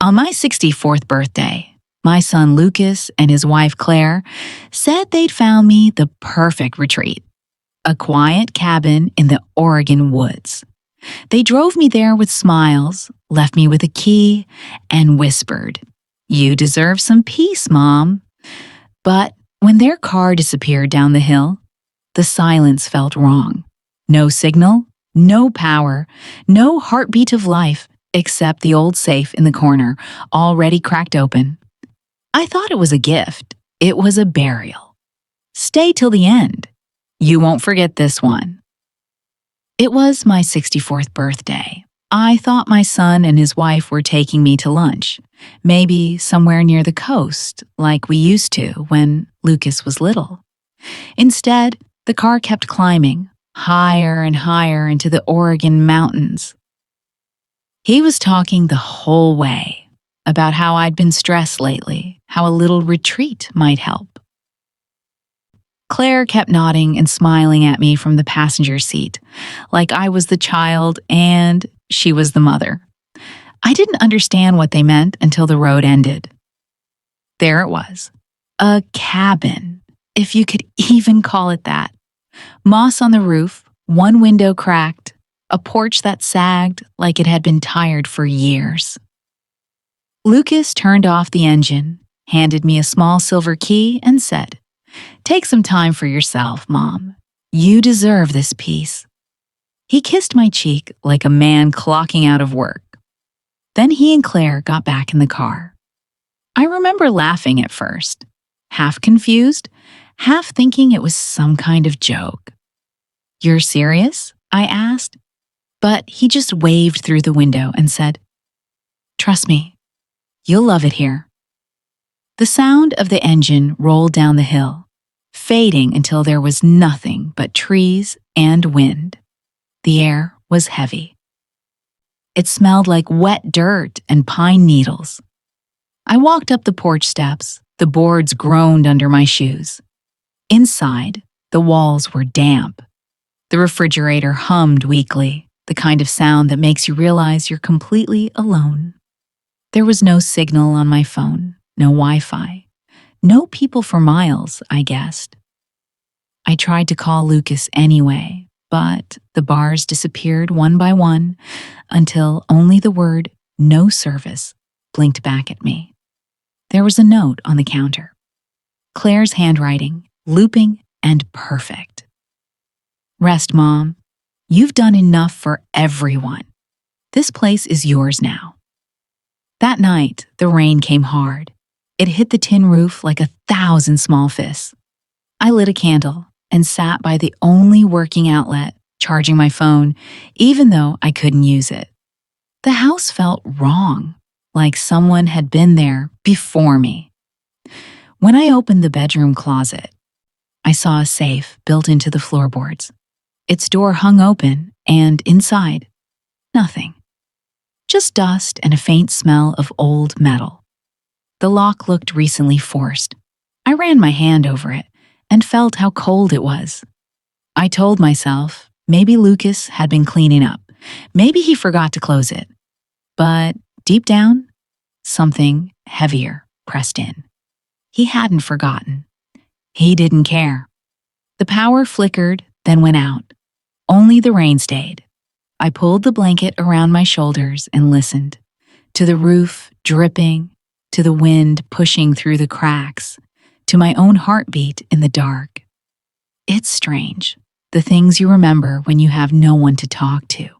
On my 64th birthday, my son Lucas and his wife Claire said they'd found me the perfect retreat, a quiet cabin in the Oregon woods. They drove me there with smiles, left me with a key, and whispered, "You deserve some peace, Mom." But when their car disappeared down the hill, the silence felt wrong. No signal, no power, no heartbeat of life, except the old safe in the corner, already cracked open. I thought it was a gift. It was a burial. Stay till the end. You won't forget this one. It was my 64th birthday. I thought my son and his wife were taking me to lunch, maybe somewhere near the coast, like we used to when Lucas was little. Instead, the car kept climbing, higher and higher into the Oregon mountains. He was talking the whole way about how I'd been stressed lately, how a little retreat might help. Claire kept nodding and smiling at me from the passenger seat, like I was the child and she was the mother. I didn't understand what they meant until the road ended. There it was, a cabin, if you could even call it that. Moss on the roof, one window cracked, a porch that sagged like it had been tired for years. Lucas turned off the engine, handed me a small silver key, and said, "Take some time for yourself, Mom. You deserve this peace." He kissed my cheek like a man clocking out of work. Then he and Claire got back in the car. I remember laughing at first, half confused, half thinking it was some kind of joke. "You're serious?" I asked. But he just waved through the window and said, "Trust me, you'll love it here." The sound of the engine rolled down the hill, fading until there was nothing but trees and wind. The air was heavy. It smelled like wet dirt and pine needles. I walked up the porch steps. The boards groaned under my shoes. Inside, the walls were damp. The refrigerator hummed weakly, the kind of sound that makes you realize you're completely alone. There was no signal on my phone, no Wi-Fi, no people for miles, I guessed. I tried to call Lucas anyway, but the bars disappeared one by one until only the word "no service" blinked back at me. There was a note on the counter. Claire's handwriting, looping and perfect. "Rest, Mom. You've done enough for everyone. This place is yours now." That night, the rain came hard. It hit the tin roof like 1,000 small fists. I lit a candle and sat by the only working outlet, charging my phone, even though I couldn't use it. The house felt wrong, like someone had been there before me. When I opened the bedroom closet, I saw a safe built into the floorboards. Its door hung open, and inside, nothing. Just dust and a faint smell of old metal. The lock looked recently forced. I ran my hand over it and felt how cold it was. I told myself maybe Lucas had been cleaning up. Maybe he forgot to close it. But deep down, something heavier pressed in. He hadn't forgotten. He didn't care. The power flickered, then went out. Only the rain stayed. I pulled the blanket around my shoulders and listened, to the roof dripping, to the wind pushing through the cracks, to my own heartbeat in the dark. It's strange, the things you remember when you have no one to talk to.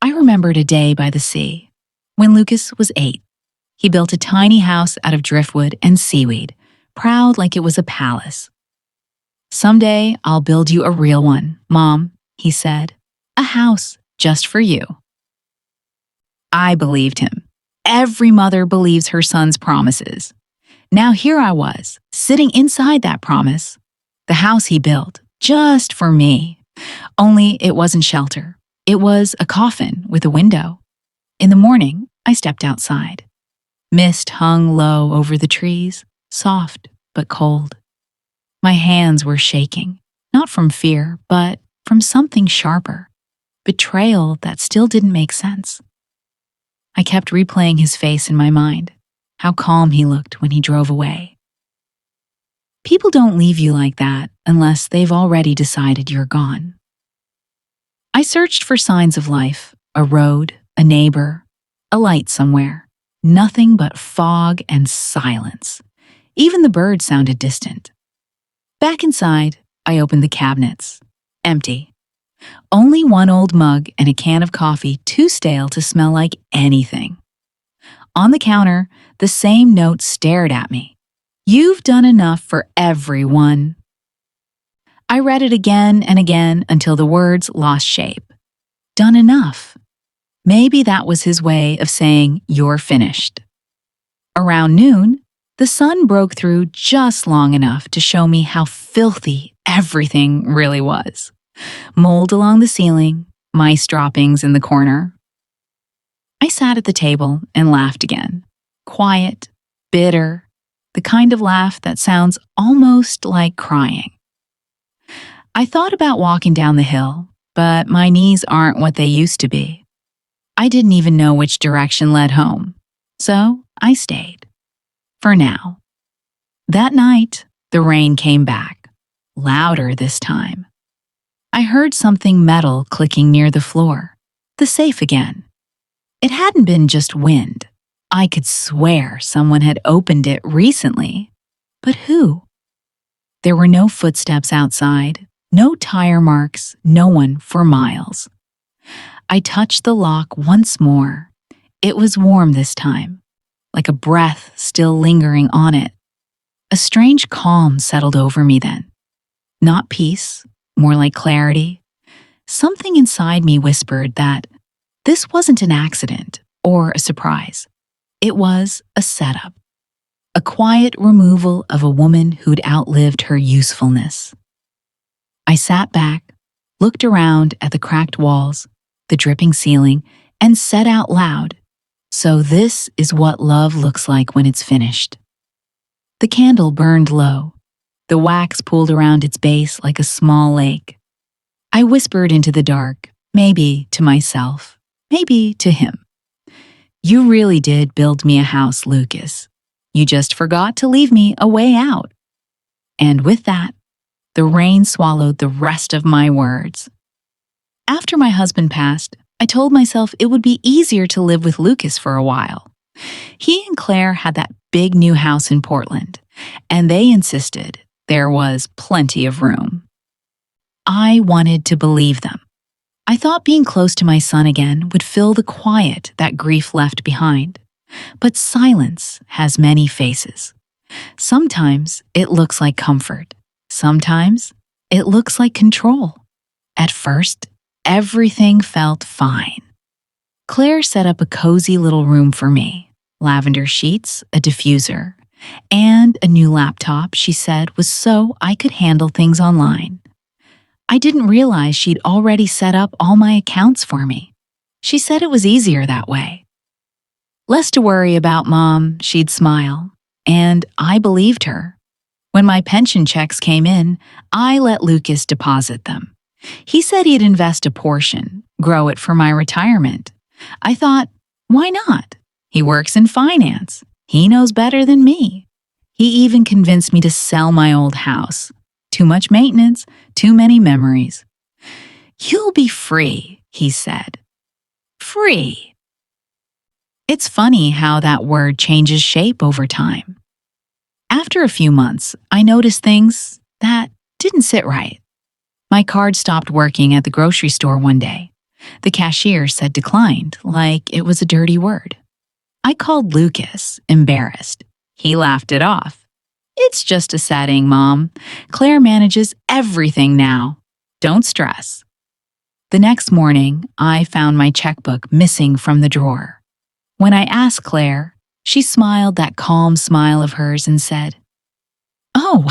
I remembered a day by the sea, when Lucas was 8. He built a tiny house out of driftwood and seaweed, proud like it was a palace. "Someday I'll build you a real one, Mom," he said. "A house just for you." I believed him. Every mother believes her son's promises. Now here I was, sitting inside that promise, the house he built, just for me. Only it wasn't shelter. It was a coffin with a window. In the morning, I stepped outside. Mist hung low over the trees, soft but cold. My hands were shaking, not from fear, but from something sharper, betrayal that still didn't make sense. I kept replaying his face in my mind, how calm he looked when he drove away. People don't leave you like that unless they've already decided you're gone. I searched for signs of life, a road, a neighbor, a light somewhere. Nothing but fog and silence. Even the birds sounded distant. Back inside, I opened the cabinets. Empty. Only one old mug and a can of coffee too stale to smell like anything. On the counter, the same note stared at me. You've done enough for everyone. I read it again and again until the words lost shape. Done enough. Maybe that was his way of saying you're finished. Around noon, the sun broke through just long enough to show me how filthy everything really was. Mold along the ceiling, mice droppings in the corner. I sat at the table and laughed again. Quiet, bitter, the kind of laugh that sounds almost like crying. I thought about walking down the hill, but my knees aren't what they used to be. I didn't even know which direction led home, so I stayed. For now. That night, the rain came back, louder this time. I heard something metal clicking near the floor, the safe again. It hadn't been just wind. I could swear someone had opened it recently. But who? There were no footsteps outside, no tire marks, no one for miles. I touched the lock once more. It was warm this time, like a breath still lingering on it. A strange calm settled over me then. Not peace, more like clarity. Something inside me whispered that this wasn't an accident or a surprise. It was a setup. A quiet removal of a woman who'd outlived her usefulness. I sat back, looked around at the cracked walls, the dripping ceiling, and said out loud, "So this is what love looks like when it's finished." The candle burned low. The wax pooled around its base like a small lake. I whispered into the dark, maybe to myself, maybe to him. You really did build me a house, Lucas. You just forgot to leave me a way out. And with that, the rain swallowed the rest of my words. After my husband passed, I told myself it would be easier to live with Lucas for a while. He and Claire had that big new house in Portland, and they insisted there was plenty of room. I wanted to believe them. I thought being close to my son again would fill the quiet that grief left behind. But silence has many faces. Sometimes it looks like comfort. Sometimes it looks like control. At first, everything felt fine. Claire set up a cozy little room for me. Lavender sheets, a diffuser, and a new laptop she said was so I could handle things online. I didn't realize she'd already set up all my accounts for me. She said it was easier that way. Less to worry about, Mom, she'd smile. And I believed her. When my pension checks came in, I let Lucas deposit them. He said he'd invest a portion, grow it for my retirement. I thought, why not? He works in finance. He knows better than me. He even convinced me to sell my old house. Too much maintenance, too many memories. You'll be free, he said. Free. It's funny how that word changes shape over time. After a few months, I noticed things that didn't sit right. My card stopped working at the grocery store one day. The cashier said declined, like it was a dirty word. I called Lucas, embarrassed. He laughed it off. It's just a setting, Mom. Claire manages everything now. Don't stress. The next morning, I found my checkbook missing from the drawer. When I asked Claire, she smiled that calm smile of hers and said, "Oh,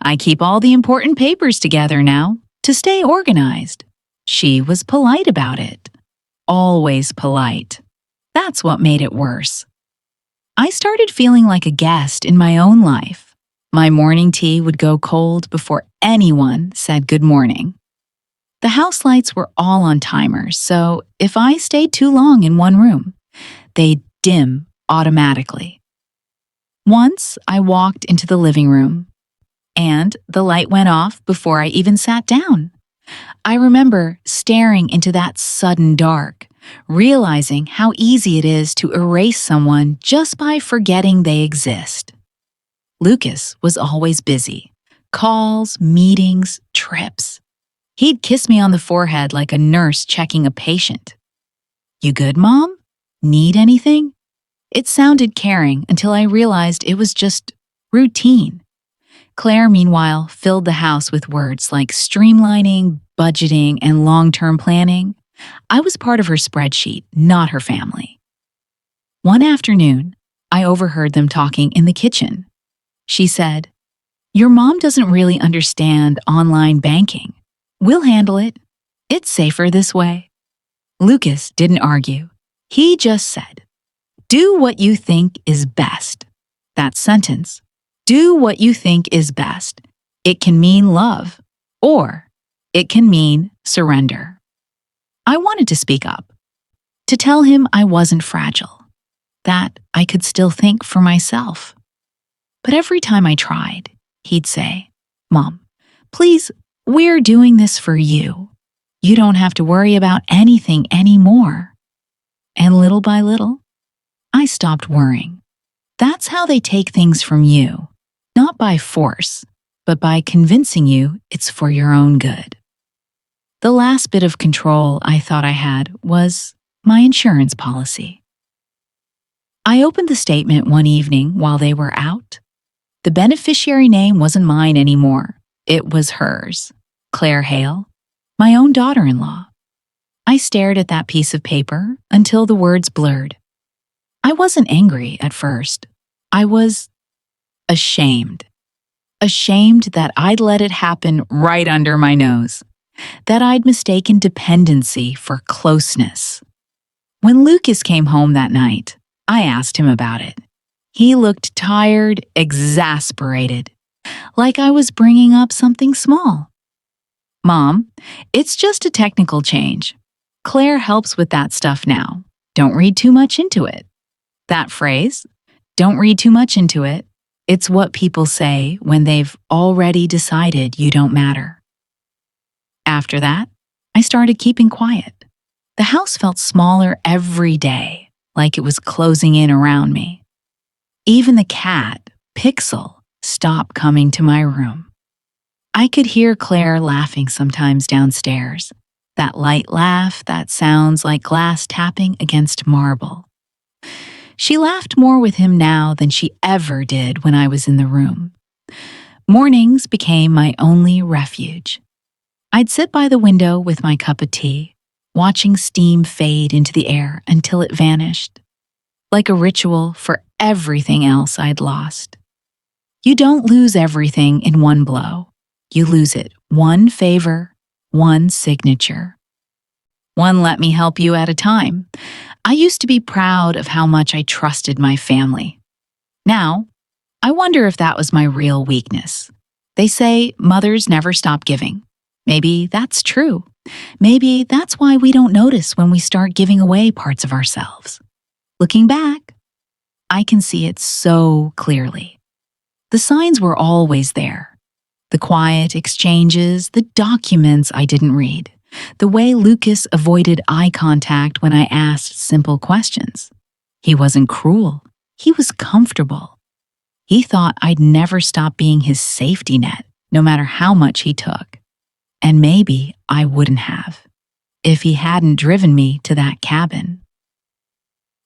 I keep all the important papers together now to stay organized." She was polite about it. Always polite. That's what made it worse. I started feeling like a guest in my own life. My morning tea would go cold before anyone said good morning. The house lights were all on timers, so if I stayed too long in one room, They'd dim automatically. Once I walked into the living room, and the light went off before I even sat down. I remember staring into that sudden dark, realizing how easy it is to erase someone just by forgetting they exist. Lucas was always busy. Calls, meetings, trips. He'd kiss me on the forehead like a nurse checking a patient. "You good, Mom? Need anything?" It sounded caring until I realized it was just routine. Claire, meanwhile, filled the house with words like streamlining, budgeting, and long-term planning. I was part of her spreadsheet, not her family. One afternoon, I overheard them talking in the kitchen. She said, "Your mom doesn't really understand online banking. We'll handle it. It's safer this way." Lucas didn't argue. He just said, "Do what you think is best." That sentence, "do what you think is best," it can mean love, or it can mean surrender. I wanted to speak up, to tell him I wasn't fragile, that I could still think for myself. But every time I tried, he'd say, "Mom, please, we're doing this for you. You don't have to worry about anything anymore." And little by little, I stopped worrying. That's how they take things from you, not by force, but by convincing you it's for your own good. The last bit of control I thought I had was my insurance policy. I opened the statement one evening while they were out. The beneficiary name wasn't mine anymore. It was hers, Claire Hale, my own daughter-in-law. I stared at that piece of paper until the words blurred. I wasn't angry at first. I was ashamed. Ashamed that I'd let it happen right under my nose. That I'd mistaken dependency for closeness. When Lucas came home that night, I asked him about it. He looked tired, exasperated, like I was bringing up something small. "Mom, it's just a technical change. Claire helps with that stuff now. Don't read too much into it." That phrase, "don't read too much into it," it's what people say when they've already decided you don't matter. After that, I started keeping quiet. The house felt smaller every day, like it was closing in around me. Even the cat, Pixel, stopped coming to my room. I could hear Claire laughing sometimes downstairs, that light laugh that sounds like glass tapping against marble. She laughed more with him now than she ever did when I was in the room. Mornings became my only refuge. I'd sit by the window with my cup of tea, watching steam fade into the air until it vanished, like a ritual for everything else I'd lost. You don't lose everything in one blow. You lose it one favor, one signature. One "let me help you" at a time. I used to be proud of how much I trusted my family. Now, I wonder if that was my real weakness. They say mothers never stop giving. Maybe that's true. Maybe that's why we don't notice when we start giving away parts of ourselves. Looking back, I can see it so clearly. The signs were always there. The quiet exchanges, the documents I didn't read, the way Lucas avoided eye contact when I asked simple questions. He wasn't cruel. He was comfortable. He thought I'd never stop being his safety net, no matter how much he took. And maybe I wouldn't have, if he hadn't driven me to that cabin.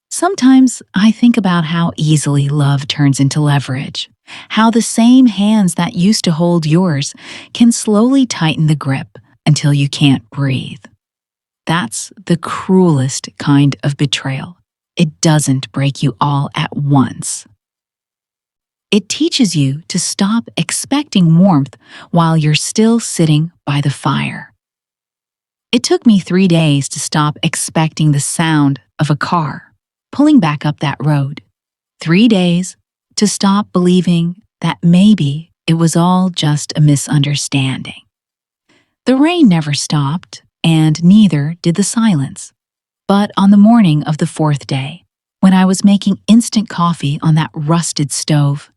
Sometimes I think about how easily love turns into leverage, how the same hands that used to hold yours can slowly tighten the grip until you can't breathe. That's the cruelest kind of betrayal. It doesn't break you all at once. It teaches you to stop expecting warmth while you're still sitting by the fire. It took me 3 days to stop expecting the sound of a car pulling back up that road. 3 days to stop believing that maybe it was all just a misunderstanding. The rain never stopped, and neither did the silence. But on the morning of the 4th day, When I was making instant coffee on that rusted stove,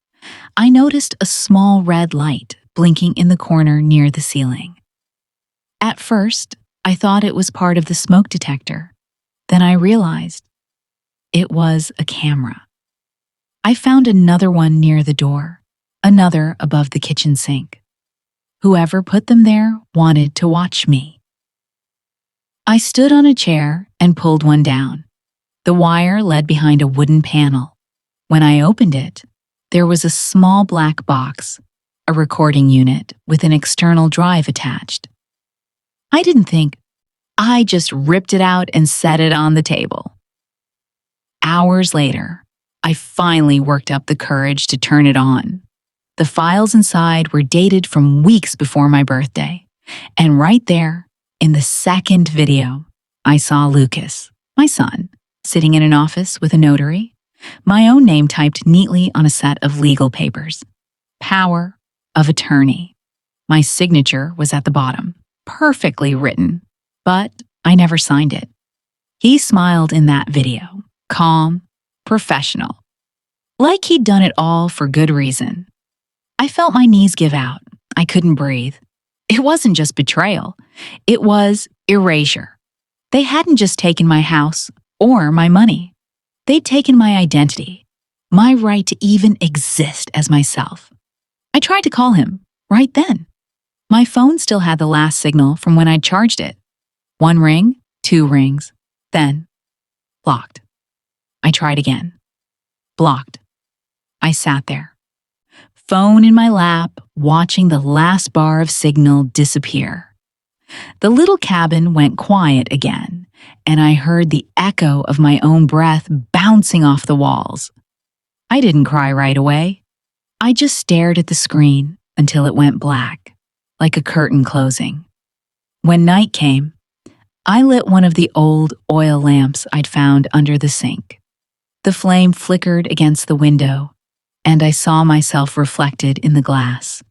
I noticed a small red light blinking in the corner near the ceiling. At first, I thought it was part of the smoke detector. Then I realized it was a camera. I found another one near the door, another above the kitchen sink. Whoever put them there wanted to watch me. I stood on a chair and pulled one down. The wire led behind a wooden panel. When I opened it, there was a small black box, a recording unit with an external drive attached. I didn't think. I just ripped it out and set it on the table. Hours later, I finally worked up the courage to turn it on. The files inside were dated from weeks before my birthday. And right there, in the second video, I saw Lucas, my son, sitting in an office with a notary, my own name typed neatly on a set of legal papers. Power of attorney. My signature was at the bottom, perfectly written, but I never signed it. He smiled in that video, calm, professional, like he'd done it all for good reason. I felt my knees give out. I couldn't breathe. It wasn't just betrayal. It was erasure. They hadn't just taken my house or my money. They'd taken my identity, my right to even exist as myself. I tried to call him right then. My phone still had the last signal from when I'd charged it. 1 ring, 2 rings, then blocked. I tried again. Blocked. I sat there, phone in my lap, watching the last bar of signal disappear. The little cabin went quiet again, and I heard the echo of my own breath bouncing off the walls. I didn't cry right away. I just stared at the screen until it went black, like a curtain closing. When night came, I lit one of the old oil lamps I'd found under the sink. The flame flickered against the window, and I saw myself reflected in the glass.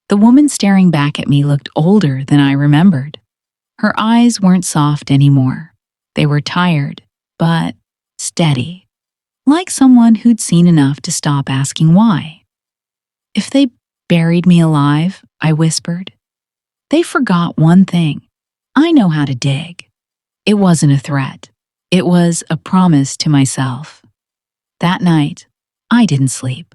The woman staring back at me looked older than I remembered. Her eyes weren't soft anymore. They were tired, but steady, like someone who'd seen enough to stop asking why. If they buried me alive, I whispered, they forgot one thing. I know how to dig. It wasn't a threat. It was a promise to myself. That night, I didn't sleep.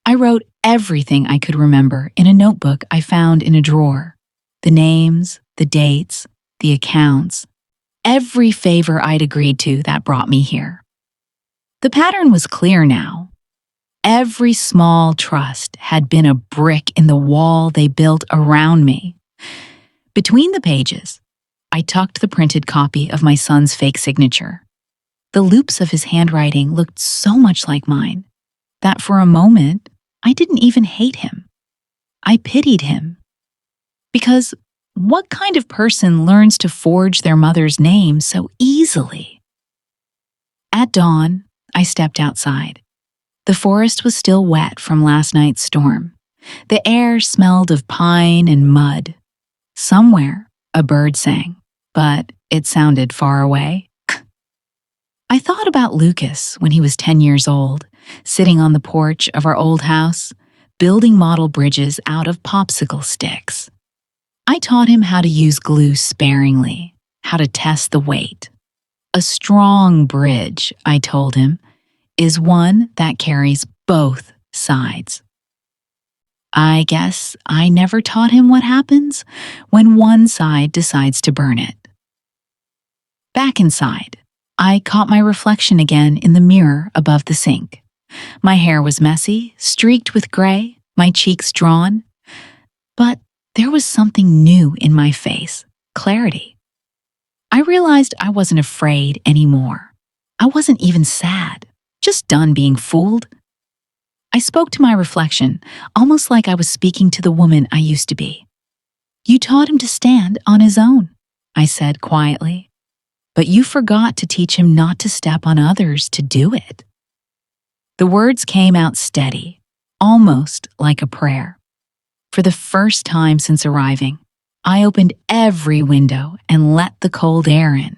I wrote everything I could remember in a notebook I found in a drawer. The names, the dates, the accounts, every favor I'd agreed to that brought me here. The pattern was clear now. Every small trust had been a brick in the wall they built around me. Between the pages, I tucked the printed copy of my son's fake signature. The loops of his handwriting looked so much like mine that for a moment, I didn't even hate him. I pitied him. Because what kind of person learns to forge their mother's name so easily? At dawn, I stepped outside. The forest was still wet from last night's storm. The air smelled of pine and mud. Somewhere, a bird sang, but it sounded far away. I thought about Lucas when he was 10 years old, sitting on the porch of our old house, building model bridges out of popsicle sticks. I taught him how to use glue sparingly, how to test the weight. A strong bridge, I told him, is one that carries both sides. I guess I never taught him what happens when one side decides to burn it. Back inside, I caught my reflection again in the mirror above the sink. My hair was messy, streaked with gray, my cheeks drawn. But there was something new in my face, clarity. I realized I wasn't afraid anymore. I wasn't even sad, just done being fooled. I spoke to my reflection, almost like I was speaking to the woman I used to be. You taught him to stand on his own, I said quietly. But you forgot to teach him not to step on others to do it. The words came out steady, almost like a prayer. For the first time since arriving, I opened every window and let the cold air in.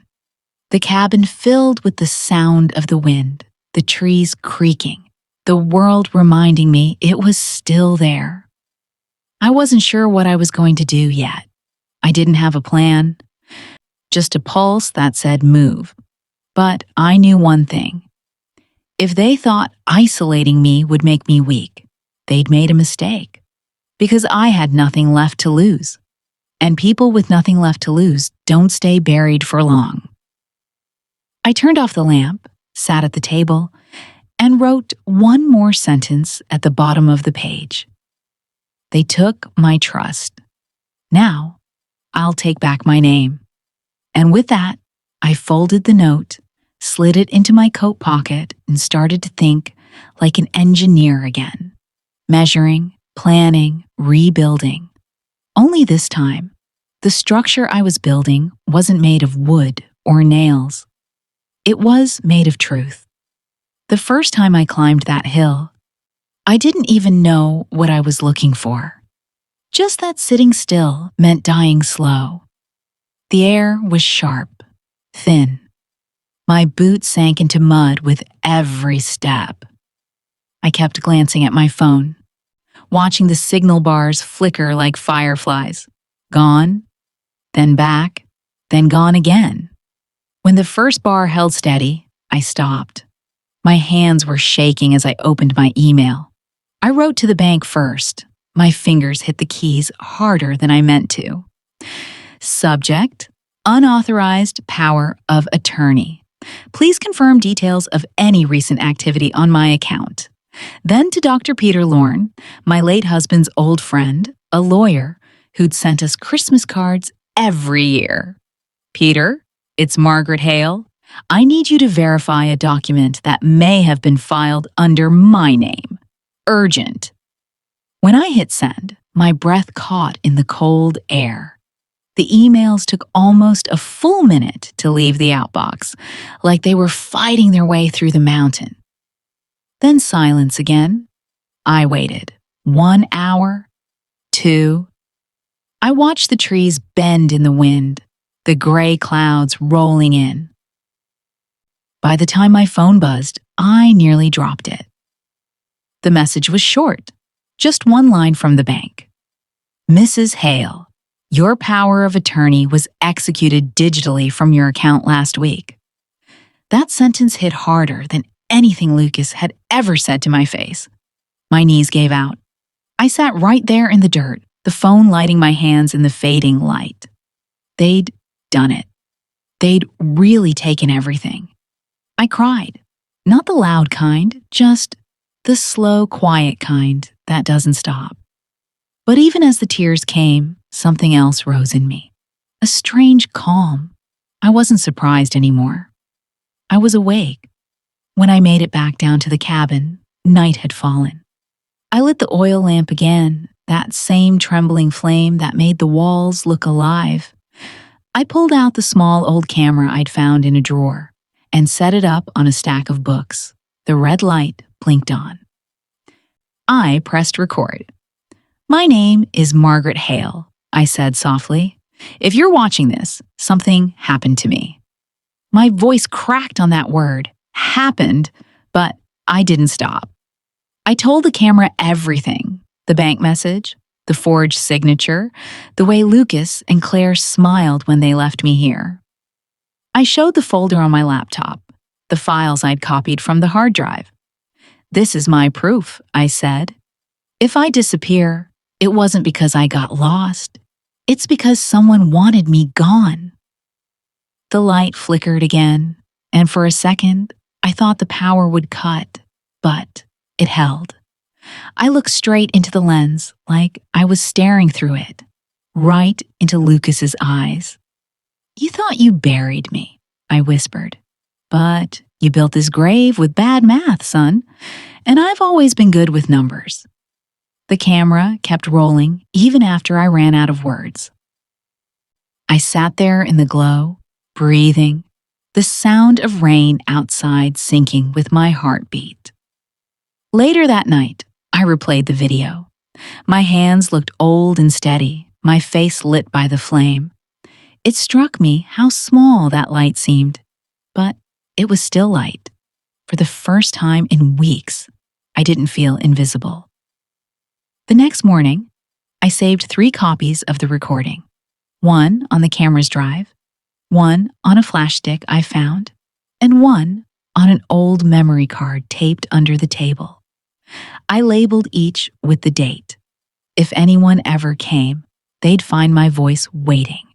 The cabin filled with the sound of the wind, the trees creaking, the world reminding me it was still there. I wasn't sure what I was going to do yet. I didn't have a plan, just a pulse that said move. But I knew one thing. If they thought isolating me would make me weak, they'd made a mistake. Because I had nothing left to lose. And people with nothing left to lose don't stay buried for long. I turned off the lamp, sat at the table, and wrote one more sentence at the bottom of the page. They took my trust. Now, I'll take back my name. And with that, I folded the note, slid it into my coat pocket, and started to think like an engineer again. Measuring, planning, rebuilding. Only this time, the structure I was building wasn't made of wood or nails. It was made of truth. The first time I climbed that hill, I didn't even know what I was looking for. Just that sitting still meant dying slow. The air was sharp, thin. My boots sank into mud with every step. I kept glancing at my phone, watching the signal bars flicker like fireflies. Gone, then back, then gone again. When the first bar held steady, I stopped. My hands were shaking as I opened my email. I wrote to the bank first. My fingers hit the keys harder than I meant to. Subject: unauthorized power of attorney. Please confirm details of any recent activity on my account. Then to Dr. Peter Lorne, my late husband's old friend, a lawyer who'd sent us Christmas cards every year. Peter, it's Margaret Hale. I need you to verify a document that may have been filed under my name. Urgent. When I hit send, my breath caught in the cold air. The emails took almost a full minute to leave the outbox, like they were fighting their way through the mountain. Then silence again. I waited. 1 hour, 2. I watched the trees bend in the wind, the gray clouds rolling in. By the time my phone buzzed, I nearly dropped it. The message was short, just one line from the bank. Mrs. Hale, your power of attorney was executed digitally from your account last week. That sentence hit harder than anything Lucas had ever said to my face. My knees gave out. I sat right there in the dirt, the phone lighting my hands in the fading light. They'd done it. They'd really taken everything. I cried. Not the loud kind, just the slow, quiet kind that doesn't stop. But even as the tears came, something else rose in me. A strange calm. I wasn't surprised anymore. I was awake. When I made it back down to the cabin, night had fallen. I lit the oil lamp again, that same trembling flame that made the walls look alive. I pulled out the small old camera I'd found in a drawer and set it up on a stack of books. The red light blinked on. I pressed record. My name is Margaret Hale, I said softly. If you're watching this, something happened to me. My voice cracked on that word, happened, but I didn't stop. I told the camera everything, the bank message, the forged signature, the way Lucas and Claire smiled when they left me here. I showed the folder on my laptop, the files I'd copied from the hard drive. This is my proof, I said. If I disappear, it wasn't because I got lost. It's because someone wanted me gone. The light flickered again, and for a second, I thought the power would cut, but it held. I looked straight into the lens, like I was staring through it, right into Lucas's eyes. You thought you buried me, I whispered. But you built this grave with bad math, son, and I've always been good with numbers. The camera kept rolling even after I ran out of words. I sat there in the glow, breathing, the sound of rain outside syncing with my heartbeat. Later that night, I replayed the video. My hands looked old and steady, my face lit by the flame. It struck me how small that light seemed, but it was still light. For the first time in weeks, I didn't feel invisible. The next morning, I saved 3 copies of the recording. One on the camera's drive, one on a flash stick I found, and one on an old memory card taped under the table. I labeled each with the date. If anyone ever came, they'd find my voice waiting.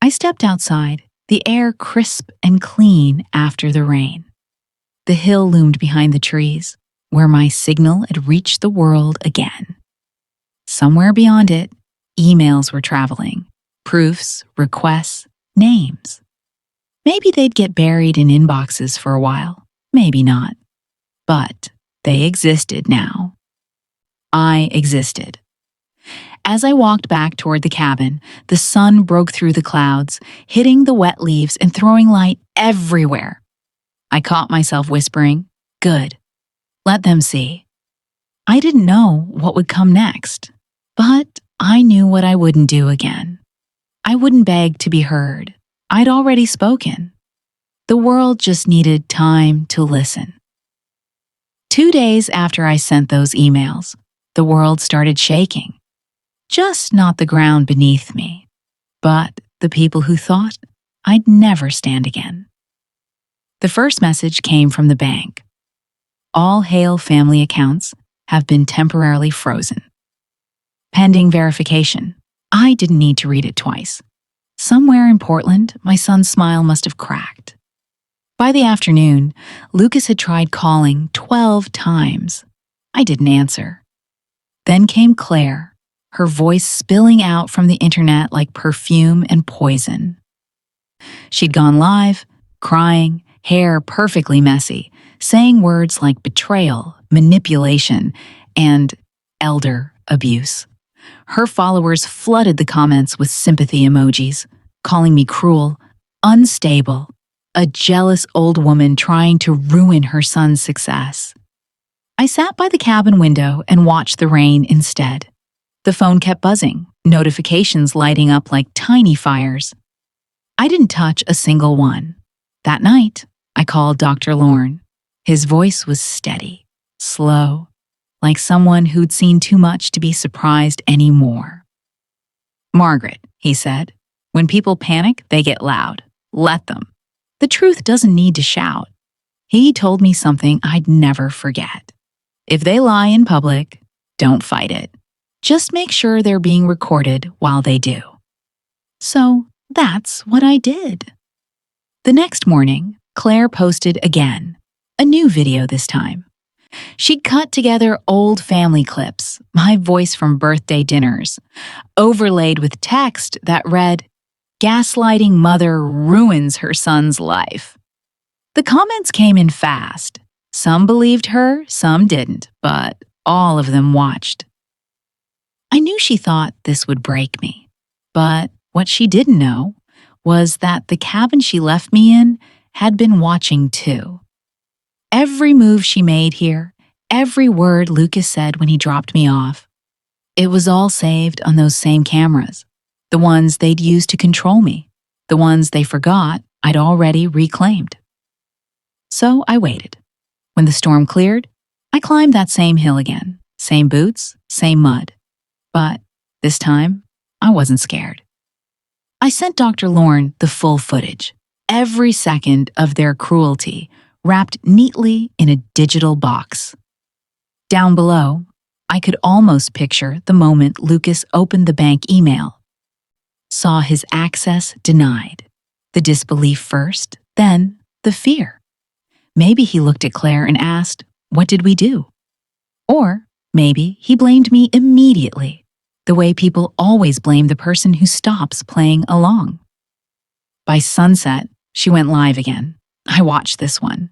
I stepped outside, the air crisp and clean after the rain. The hill loomed behind the trees, where my signal had reached the world again. Somewhere beyond it, emails were traveling, proofs, requests, names. Maybe they'd get buried in inboxes for a while, maybe not. But they existed now. I existed. As I walked back toward the cabin, the sun broke through the clouds, hitting the wet leaves and throwing light everywhere. I caught myself whispering, "Good. Let them see." I didn't know what would come next, but I knew what I wouldn't do again. I wouldn't beg to be heard. I'd already spoken. The world just needed time to listen. 2 days after I sent those emails, the world started shaking. Just not the ground beneath me, but the people who thought I'd never stand again. The first message came from the bank. All Hale family accounts have been temporarily frozen. Pending verification. I didn't need to read it twice. Somewhere in Portland, my son's smile must have cracked. By the afternoon, Lucas had tried calling 12 times. I didn't answer. Then came Claire, her voice spilling out from the internet like perfume and poison. She'd gone live, crying, hair perfectly messy, saying words like betrayal, manipulation, and elder abuse. Her followers flooded the comments with sympathy emojis, calling me cruel, unstable, a jealous old woman trying to ruin her son's success. I sat by the cabin window and watched the rain instead. The phone kept buzzing, notifications lighting up like tiny fires. I didn't touch a single one. That night, I called Dr. Lorne. His voice was steady, slow, like someone who'd seen too much to be surprised anymore. "Margaret," he said, "when people panic, they get loud. Let them. The truth doesn't need to shout." He told me something I'd never forget. If they lie in public, don't fight it. Just make sure they're being recorded while they do. So that's what I did. The next morning, Claire posted again, a new video this time. She'd cut together old family clips, my voice from birthday dinners, overlaid with text that read, "Gaslighting mother ruins her son's life." The comments came in fast. Some believed her, some didn't, but all of them watched. I knew she thought this would break me, but what she didn't know was that the cabin she left me in had been watching too. Every move she made here, every word Lucas said when he dropped me off, it was all saved on those same cameras, the ones they'd used to control me, the ones they forgot I'd already reclaimed. So I waited. When the storm cleared, I climbed that same hill again, same boots, same mud. But this time, I wasn't scared. I sent Dr. Lorne the full footage, every second of their cruelty, wrapped neatly in a digital box. Down below, I could almost picture the moment Lucas opened the bank email, saw his access denied, the disbelief first, then the fear. Maybe he looked at Claire and asked, "What did we do?" Or maybe he blamed me immediately, the way people always blame the person who stops playing along. By sunset, she went live again. I watched this one.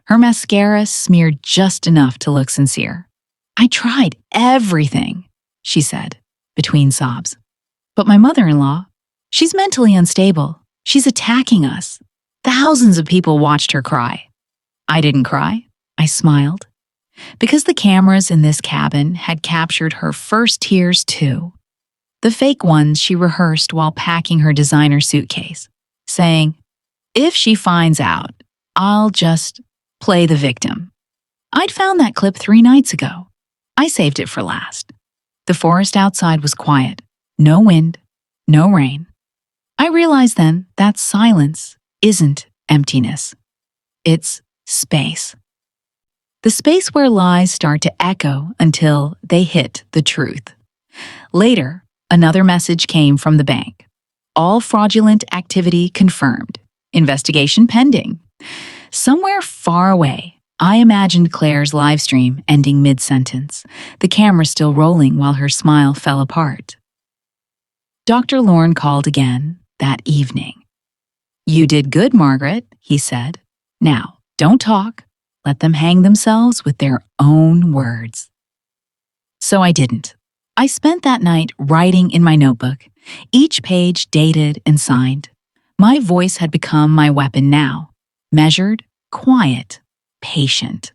Her mascara smeared just enough to look sincere. "I tried everything," she said, between sobs. "But my mother-in-law, she's mentally unstable. She's attacking us." Thousands of people watched her cry. I didn't cry. I smiled. Because the cameras in this cabin had captured her first tears too. The fake ones she rehearsed while packing her designer suitcase, saying, "If she finds out, I'll just play the victim. I'd found that clip 3 nights ago. I saved it for last. The forest outside was quiet. No wind, no rain. I realized then that silence isn't emptiness. It's space. The space where lies start to echo until they hit the truth. Later, another message came from the bank. All fraudulent activity confirmed. Investigation pending. Somewhere far away, I imagined Claire's live stream ending mid-sentence, the camera still rolling while her smile fell apart. Dr. Lorne called again that evening. "You did good, Margaret," he said. "Now, don't talk. Let them hang themselves with their own words." So I didn't. I spent that night writing in my notebook, each page dated and signed. My voice had become my weapon now, measured, quiet, patient.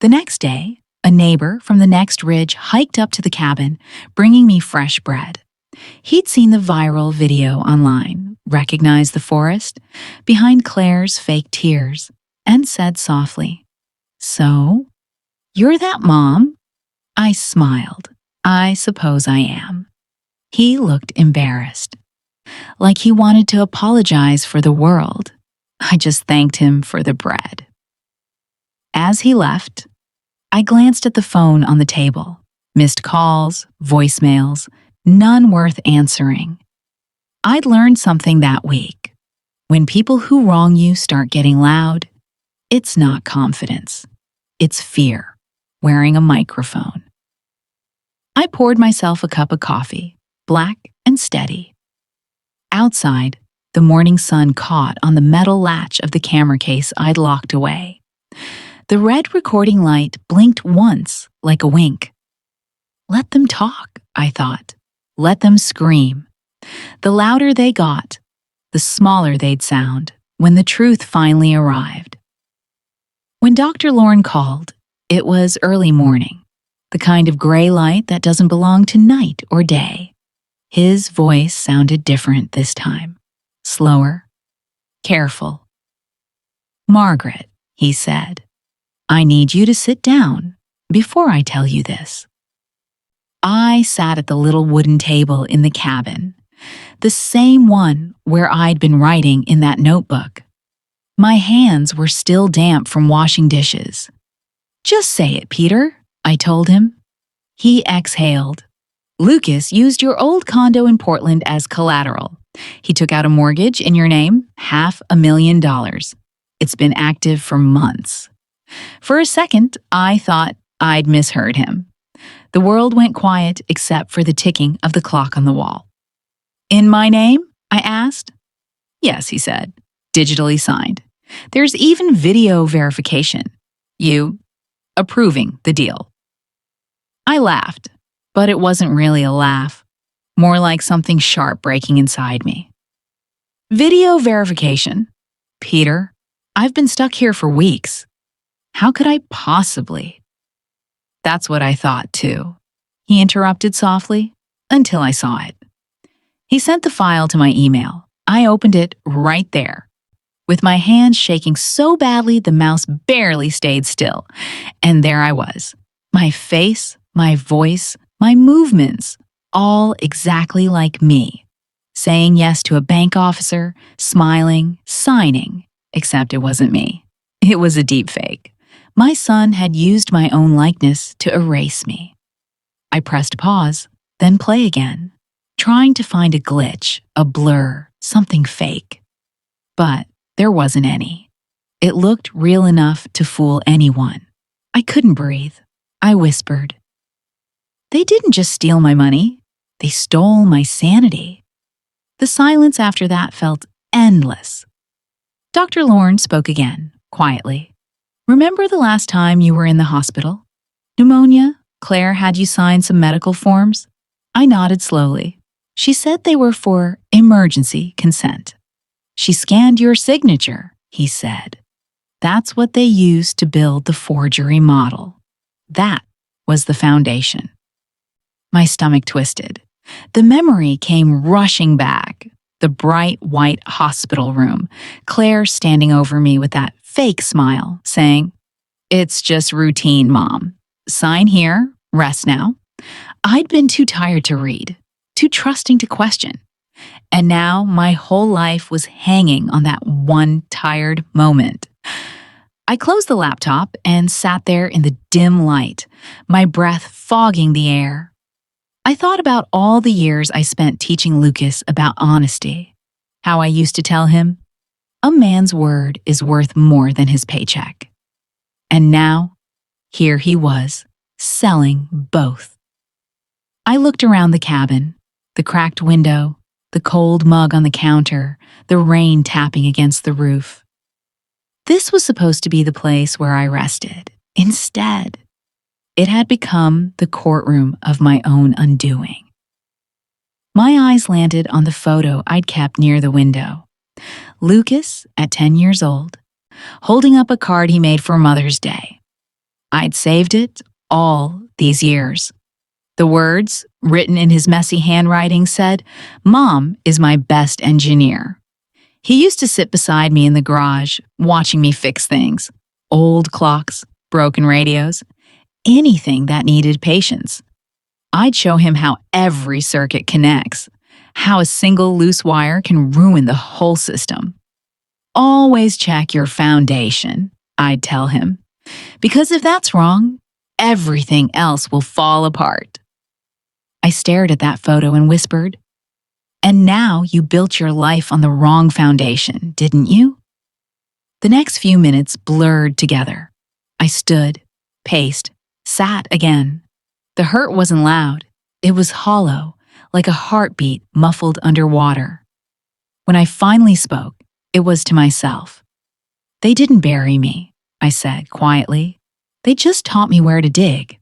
The next day, a neighbor from the next ridge hiked up to the cabin, bringing me fresh bread. He'd seen the viral video online, recognized the forest behind Claire's fake tears, and said softly, "So, you're that mom?" I smiled. "I suppose I am." He looked embarrassed, like he wanted to apologize for the world. I just thanked him for the bread. As he left, I glanced at the phone on the table. Missed calls, voicemails, none worth answering. I'd learned something that week. When people who wrong you start getting loud, it's not confidence. It's fear, wearing a microphone. I poured myself a cup of coffee, black and steady. Outside, the morning sun caught on the metal latch of the camera case I'd locked away. The red recording light blinked once, like a wink. Let them talk, I thought. Let them scream. The louder they got, the smaller they'd sound when the truth finally arrived. When Dr. Lorne called, it was early morning, the kind of gray light that doesn't belong to night or day. His voice sounded different this time, slower, careful. "Margaret," he said, "I need you to sit down before I tell you this." I sat at the little wooden table in the cabin, the same one where I'd been writing in that notebook. My hands were still damp from washing dishes. "Just say it, Peter," I told him. He exhaled. "Lucas used your old condo in Portland as collateral. He took out a mortgage in your name, $500,000. It's been active for months." For a second, I thought I'd misheard him. The world went quiet except for the ticking of the clock on the wall. "In my name?" I asked. "Yes," he said, "digitally signed. There's even video verification. You approving the deal." I laughed, but it wasn't really a laugh, more like something sharp breaking inside me. "Video verification? Peter, I've been stuck here for weeks. How could I possibly?" "That's what I thought, too," he interrupted softly, "until I saw it." He sent the file to my email. I opened it right there, with my hands shaking so badly the mouse barely stayed still. And there I was, my face, my voice, my movements, all exactly like me, saying yes to a bank officer, smiling, signing, except it wasn't me. It was a deepfake. My son had used my own likeness to erase me. I pressed pause, then play again, trying to find a glitch, a blur, something fake. But there wasn't any. It looked real enough to fool anyone. I couldn't breathe. I whispered. "They didn't just steal my money. They stole my sanity." The silence after that felt endless. Dr. Lorne spoke again, quietly. "Remember the last time you were in the hospital? Pneumonia? Claire had you sign some medical forms?" I nodded slowly. "She said they were for emergency consent." "She scanned your signature," he said. "That's what they used to build the forgery model. That was the foundation." My stomach twisted. The memory came rushing back. the bright white hospital room, Claire standing over me with that fake smile, saying, "It's just routine, Mom. Sign here, rest now." I'd been too tired to read, too trusting to question. And now my whole life was hanging on that one tired moment. I closed the laptop and sat there in the dim light, my breath fogging the air. I thought about all the years I spent teaching Lucas about honesty, how I used to tell him, a man's word is worth more than his paycheck. And now, here he was, selling both. I looked around the cabin, the cracked window, the cold mug on the counter, the rain tapping against the roof. This was supposed to be the place where I rested. Instead, it had become the courtroom of my own undoing. My eyes landed on the photo I'd kept near the window. Lucas, at 10 years old, holding up a card he made for Mother's Day. I'd saved it all these years. The words, written in his messy handwriting, said, "Mom is my best engineer." He used to sit beside me in the garage, watching me fix things. Old clocks, broken radios, anything that needed patience. I'd show him how every circuit connects, how a single loose wire can ruin the whole system. "Always check your foundation," I'd tell him, "because if that's wrong, everything else will fall apart." I stared at that photo and whispered, "And now you built your life on the wrong foundation, didn't you?" The next few minutes blurred together. I stood, paced, sat again. The hurt wasn't loud. It was hollow, like a heartbeat muffled underwater. When I finally spoke, it was to myself. "They didn't bury me," I said quietly. "They just taught me where to dig."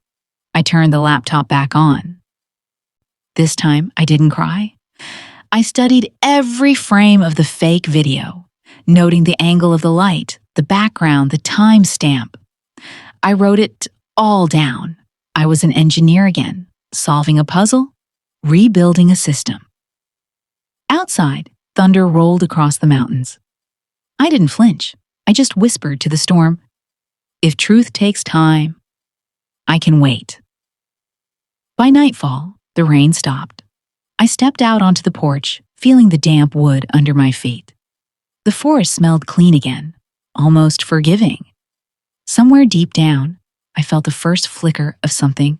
I turned the laptop back on. This time, I didn't cry. I studied every frame of the fake video, noting the angle of the light, the background, the time stamp. I wrote it all down. I was an engineer again, solving a puzzle, rebuilding a system. Outside, thunder rolled across the mountains. I didn't flinch. I just whispered to the storm, "If truth takes time, I can wait." By nightfall, the rain stopped. I stepped out onto the porch, feeling the damp wood under my feet. The forest smelled clean again, almost forgiving. Somewhere deep down, I felt the first flicker of something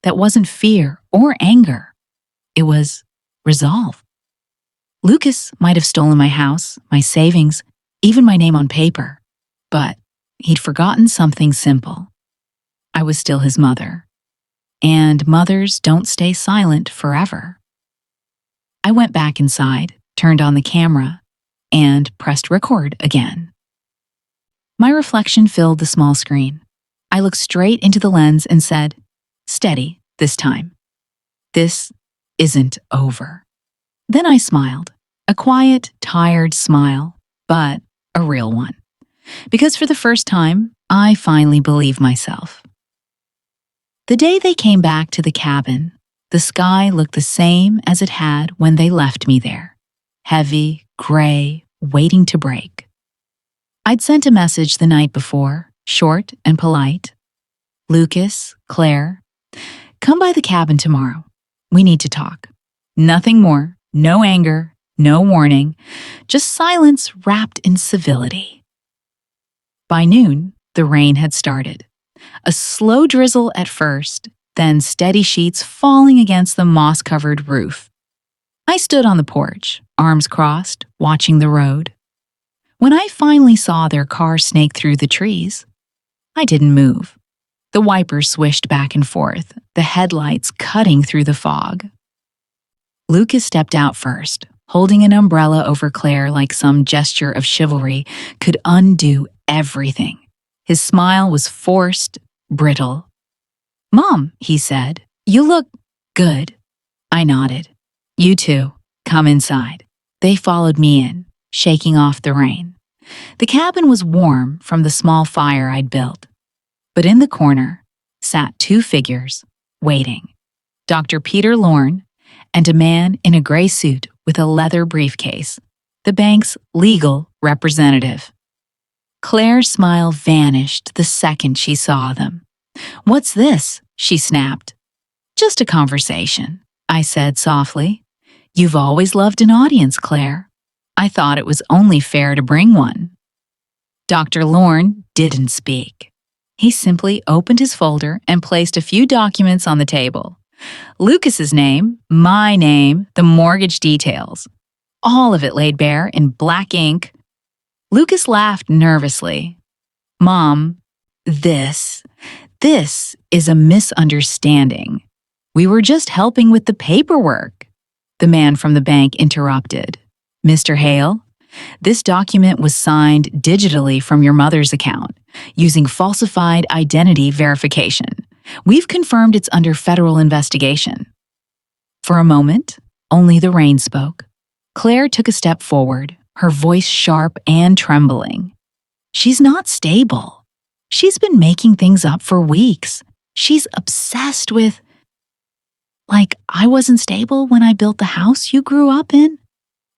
that wasn't fear or anger. It was resolve. Lucas might have stolen my house, my savings, even my name on paper, but he'd forgotten something simple. I was still his mother. And mothers don't stay silent forever. I went back inside, turned on the camera, and pressed record again. My reflection filled the small screen. I looked straight into the lens and said, "Steady this time. This isn't over." Then I smiled, a quiet, tired smile, but a real one. Because for the first time, I finally believed myself. The day they came back to the cabin, the sky looked the same as it had when they left me there. Heavy, gray, waiting to break. I'd sent a message the night before, short and polite. "Lucas, Claire, come by the cabin tomorrow. We need to talk. Nothing more, no anger, no warning, just silence wrapped in civility." By noon, the rain had started. A slow drizzle at first, then steady sheets falling against the moss-covered roof. I stood on the porch, arms crossed, watching the road. When I finally saw their car snake through the trees, I didn't move. The wipers swished back and forth, the headlights cutting through the fog. Lucas stepped out first, holding an umbrella over Claire like some gesture of chivalry could undo everything. His smile was forced, brittle. "Mom," he said, "you look good." I nodded. "You too. Come inside." They followed me in, shaking off the rain. The cabin was warm from the small fire I'd built. But in the corner sat two figures, waiting. Dr. Peter Lorne and a man in a gray suit with a leather briefcase, the bank's legal representative. Claire's smile vanished the second she saw them. "What's this?" she snapped. "Just a conversation," I said softly. "You've always loved an audience, Claire. I thought it was only fair to bring one." Dr. Lorne didn't speak. He simply opened his folder and placed a few documents on the table. Lucas's name, my name, the mortgage details. All of it laid bare in black ink. Lucas laughed nervously. "Mom, this is a misunderstanding. We were just helping with the paperwork." The man from the bank interrupted. "Mr. Hale, this document was signed digitally from your mother's account, using falsified identity verification. We've confirmed it's under federal investigation." For a moment, only the rain spoke. Claire took a step forward, her voice sharp and trembling. "She's not stable. She's been making things up for weeks. She's obsessed with... Like I wasn't stable when I built the house you grew up in?"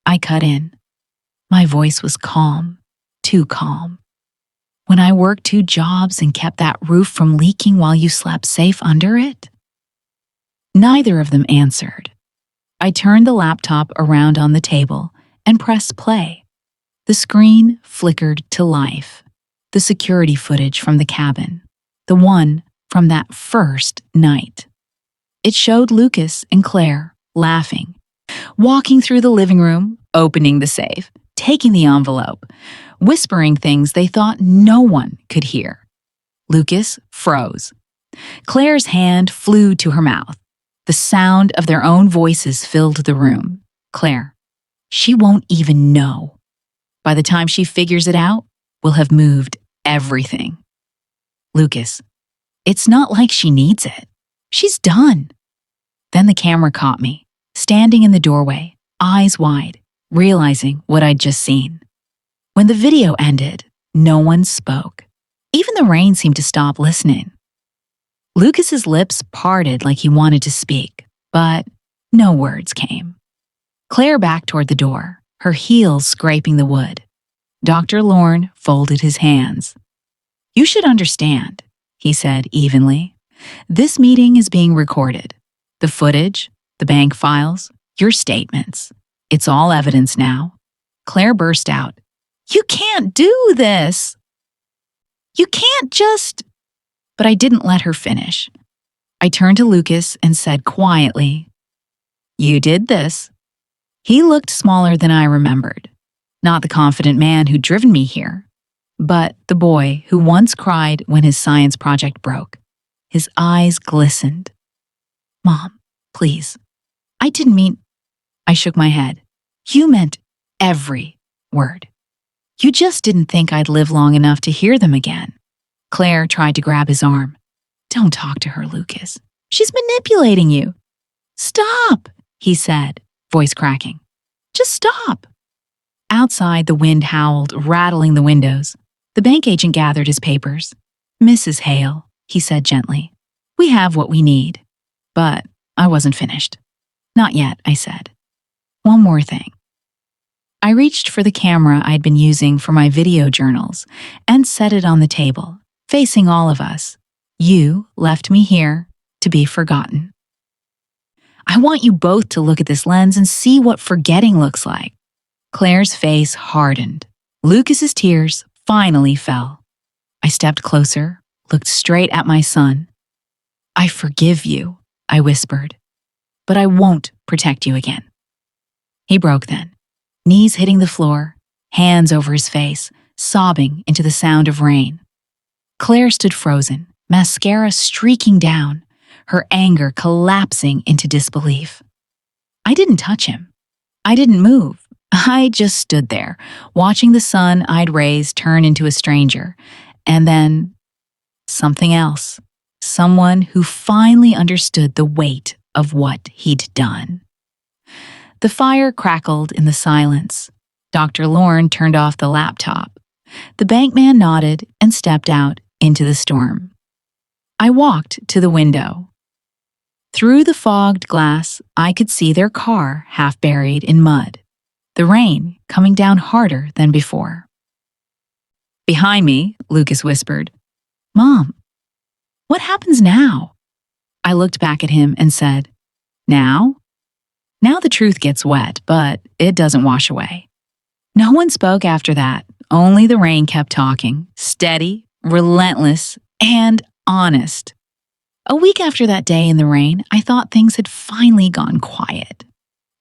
I cut in. My voice was calm, too calm. "When I worked 2 jobs and kept that roof from leaking while you slept safe under it?" Neither of them answered. I turned the laptop around on the table and pressed play. The screen flickered to life. The security footage from the cabin, the one from that first night. It showed Lucas and Claire laughing, walking through the living room, opening the safe, taking the envelope, whispering things they thought no one could hear. Lucas froze. Claire's hand flew to her mouth. The sound of their own voices filled the room. "Claire, she won't even know. By the time she figures it out, we'll have moved everything." "Lucas, it's not like she needs it. She's done." Then the camera caught me, standing in the doorway, eyes wide, realizing what I'd just seen. When the video ended, no one spoke. Even the rain seemed to stop listening. Lucas's lips parted like he wanted to speak, but no words came. Claire backed toward the door, her heels scraping the wood. Dr. Lorne folded his hands. "You should understand," he said evenly. "This meeting is being recorded. The footage, the bank files, your statements. It's all evidence now." Claire burst out. "You can't do this. You can't just..." But I didn't let her finish. I turned to Lucas and said quietly, "You did this." He looked smaller than I remembered. Not the confident man who'd driven me here, but the boy who once cried when his science project broke. His eyes glistened. "Mom, please. I didn't mean..." I shook my head. "You meant every word. You just didn't think I'd live long enough to hear them again." Claire tried to grab his arm. "Don't talk to her, Lucas. She's manipulating you." "Stop," he said, voice cracking. "Just stop." Outside, the wind howled, rattling the windows. The bank agent gathered his papers. "Mrs. Hale," he said gently, "we have what we need." But I wasn't finished. "Not yet," I said. "One more thing." I reached for the camera I'd been using for my video journals and set it on the table, facing all of us. "You left me here to be forgotten. I want you both to look at this lens and see what forgetting looks like." Claire's face hardened. Lucas's tears finally fell. I stepped closer, looked straight at my son. "I forgive you," I whispered, "but I won't protect you again." He broke then, knees hitting the floor, hands over his face, sobbing into the sound of rain. Claire stood frozen, mascara streaking down, her anger collapsing into disbelief. I didn't touch him. I didn't move. I just stood there, watching the son I'd raised turn into a stranger, and then something else. Someone who finally understood the weight of what he'd done. The fire crackled in the silence. Dr. Lorne turned off the laptop. The bankman nodded and stepped out into the storm. I walked to the window. Through the fogged glass, I could see their car half buried in mud, the rain coming down harder than before. Behind me, Lucas whispered, "Mom, what happens now?" I looked back at him and said, "Now? Now the truth gets wet, but it doesn't wash away." No one spoke after that. Only the rain kept talking, steady, relentless, and honest. A week after that day in the rain, I thought things had finally gone quiet.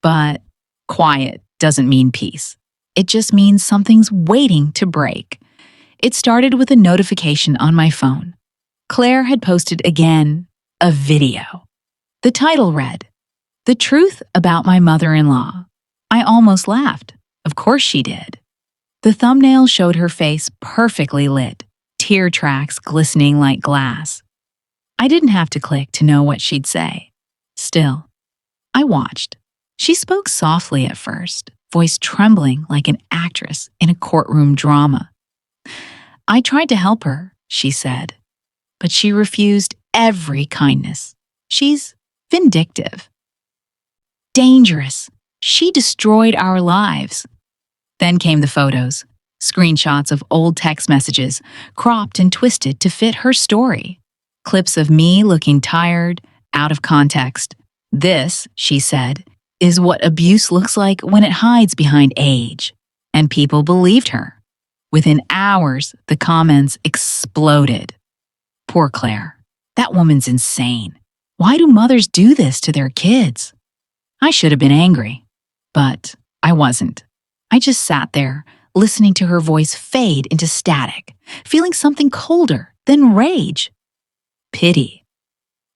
But quiet doesn't mean peace. It just means something's waiting to break. It started with a notification on my phone. Claire had posted again a video. The title read, "The Truth About My Mother-in-Law." I almost laughed. Of course she did. The thumbnail showed her face perfectly lit, tear tracks glistening like glass. I didn't have to click to know what she'd say. Still, I watched. She spoke softly at first, voice trembling like an actress in a courtroom drama. "I tried to help her," she said, "but she refused every kindness. She's vindictive. Dangerous. She destroyed our lives." Then came the photos, screenshots of old text messages, cropped and twisted to fit her story. Clips of me looking tired, out of context. "This," she said, "is what abuse looks like when it hides behind age." And people believed her. Within hours, the comments exploded. "Poor Claire. That woman's insane. Why do mothers do this to their kids?" I should have been angry, but I wasn't. I just sat there, listening to her voice fade into static, feeling something colder than rage. Pity.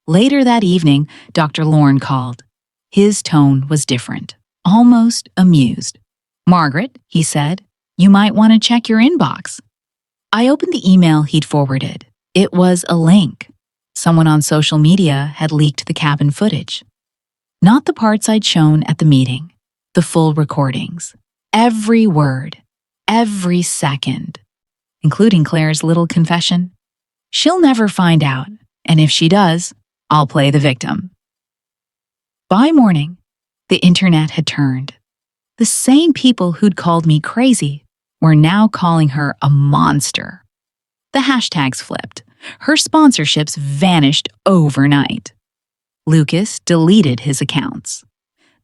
Later that evening, Dr. Lorne called. His tone was different, almost amused. "Margaret," he said, "you might want to check your inbox." I opened the email he'd forwarded. It was a link. Someone on social media had leaked the cabin footage. Not the parts I'd shown at the meeting, the full recordings. Every word, every second, including Claire's little confession. She'll never find out, and if she does, I'll play the victim. By morning, the internet had turned. The same people who'd called me crazy were now calling her a monster. The hashtags flipped. Her sponsorships vanished overnight. Lucas deleted his accounts.